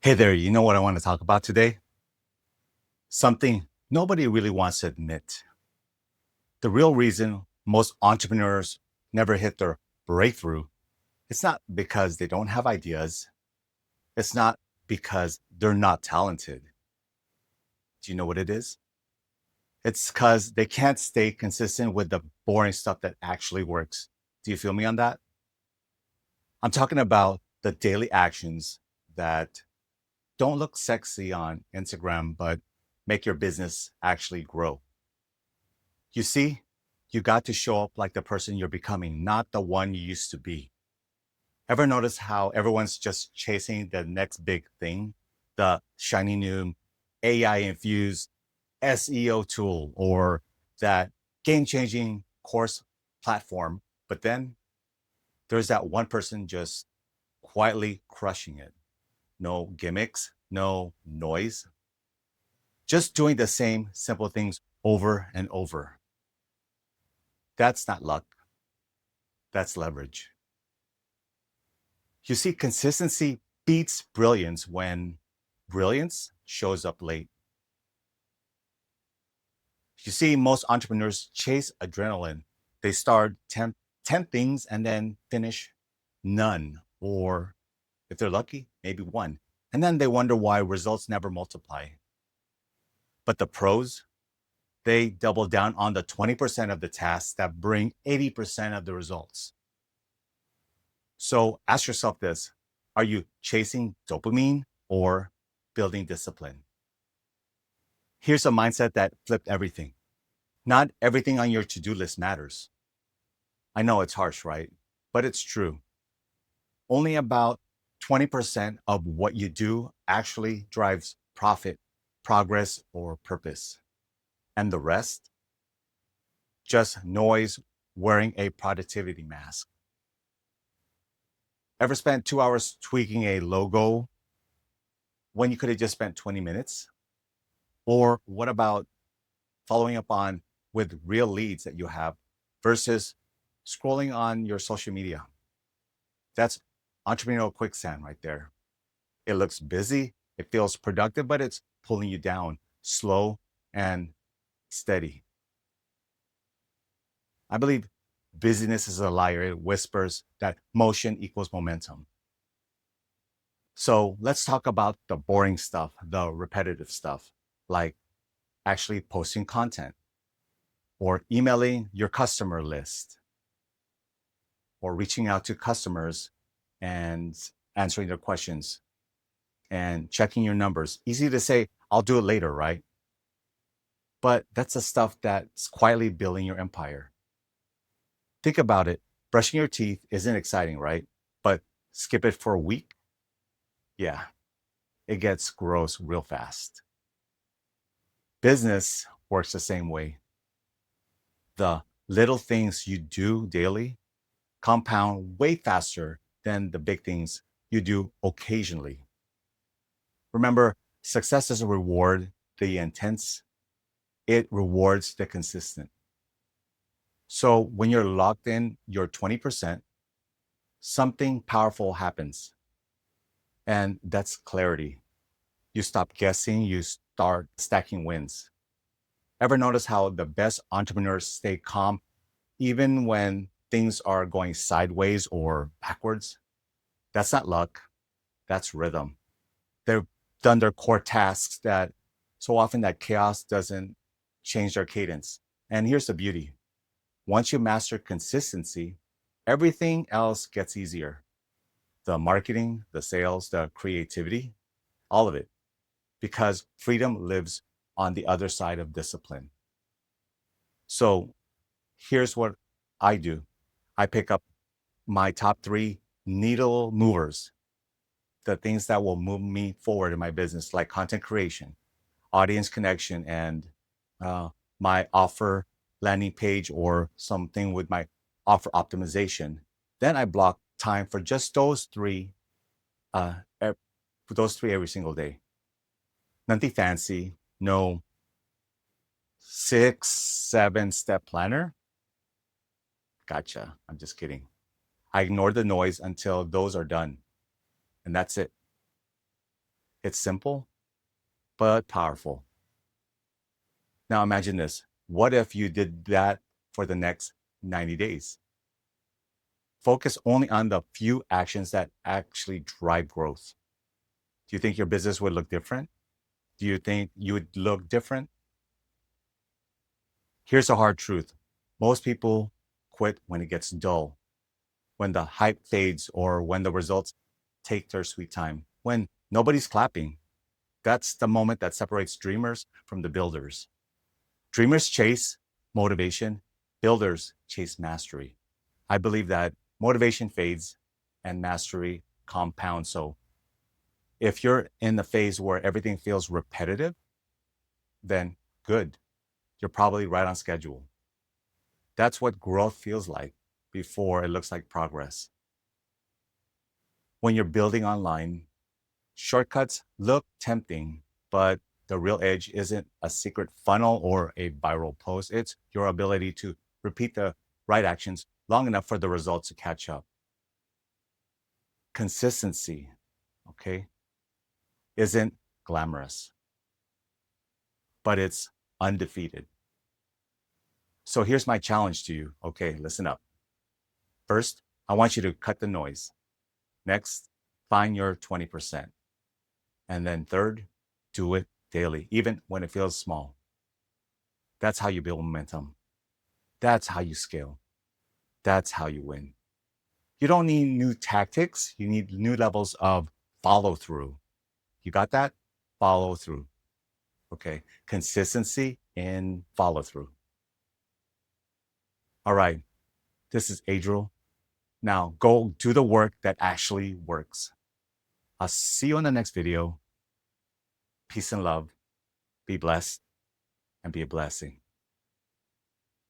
Hey there, you know what I want to talk about today? Something nobody really wants to admit. The real reason most entrepreneurs never hit their breakthrough, it's not because they don't have ideas. It's not because they're not talented. Do you know what it is? It's because they can't stay consistent with the boring stuff that actually works. Do you feel me on that? I'm talking about the daily actions that don't look sexy on Instagram, but make your business actually grow. You see, you got to show up like the person you're becoming, not the one you used to be. Ever notice how everyone's just chasing the next big thing? The shiny new AI infused SEO tool or that game changing course platform. But then there's that one person just quietly crushing it. No gimmicks, no noise, just doing the same simple things over and over. That's not luck, that's leverage. You see, consistency beats brilliance when brilliance shows up late. You see, most entrepreneurs chase adrenaline. They start 10 things and then finish none, or if they're lucky, maybe one. And then they wonder why results never multiply. But the pros, they double down on the 20% of the tasks that bring 80% of the results. So ask yourself this: are you chasing dopamine or building discipline? Here's a mindset that flipped everything. Not everything on your to do list matters. I know it's harsh, right? But it's true. Only about 20% of what you do actually drives profit, progress, or purpose. And the rest, just noise wearing a productivity mask. Ever spent 2 hours tweaking a logo when you could have just spent 20 minutes? Or what about following up on with real leads that you have versus scrolling on your social media? That's entrepreneurial quicksand right there. It looks busy, it feels productive, but it's pulling you down slow and steady. I believe busyness is a liar. It whispers that motion equals momentum. So let's talk about the boring stuff, the repetitive stuff, like actually posting content or emailing your customer list or reaching out to customers and answering their questions and checking your numbers. Easy to say, I'll do it later, right? But that's the stuff that's quietly building your empire. Think about it. Brushing your teeth isn't exciting, right? But skip it for a week. Yeah, it gets gross real fast. Business works the same way. The little things you do daily compound way faster than the big things you do occasionally. Remember, success doesn't reward the intense, it rewards the consistent. So when you're locked in your 20%, something powerful happens. And that's clarity. You stop guessing, you start stacking wins. Ever notice how the best entrepreneurs stay calm even when things are going sideways or backwards? That's not luck, that's rhythm. They've done their core tasks that so often that chaos doesn't change their cadence. And here's the beauty: once you master consistency, everything else gets easier. The marketing, the sales, the creativity, all of it, because freedom lives on the other side of discipline. So here's what I do: I pick up my top three needle movers, the things that will move me forward in my business, like content creation, audience connection, and uh, my offer landing page or something with my offer optimization. Then I block time for just uh, for those three every single day. Nothing fancy, no 6, 7 step planner. Gotcha. I'm just kidding. I ignore the noise until those are done, and that's it. It's simple, but powerful. Now imagine this. What if you did that for the next 90 days? Focus only on the few actions that actually drive growth. Do you think your business would look different? Do you think you would look different? Here's a hard truth. Most people quit when it gets dull, when the hype fades, or when the results take their sweet time, when nobody's clapping. That's the moment that separates dreamers from the builders. Dreamers chase motivation, builders chase mastery. I believe that motivation fades and mastery compounds. So if you're in the phase where everything feels repetitive, then good. You're probably right on schedule. That's what growth feels like before it looks like progress. When you're building online, shortcuts look tempting, but the real edge isn't a secret funnel or a viral post. It's your ability to repeat the right actions long enough for the results to catch up. Consistency, okay, isn't glamorous, but it's undefeated. So here's my challenge to you. Okay, listen up. First, I want you to cut the noise. Next, find your 20%. And then third, do it daily, even when it feels small. That's how you build momentum. That's how you scale. That's how you win. You don't need new tactics. You need new levels of follow through. You got that? Follow through. Okay. Consistency in follow through. All right. This is Adriel. Now go do the work that actually works. I'll see you in the next video. Peace and love. Be blessed and be a blessing.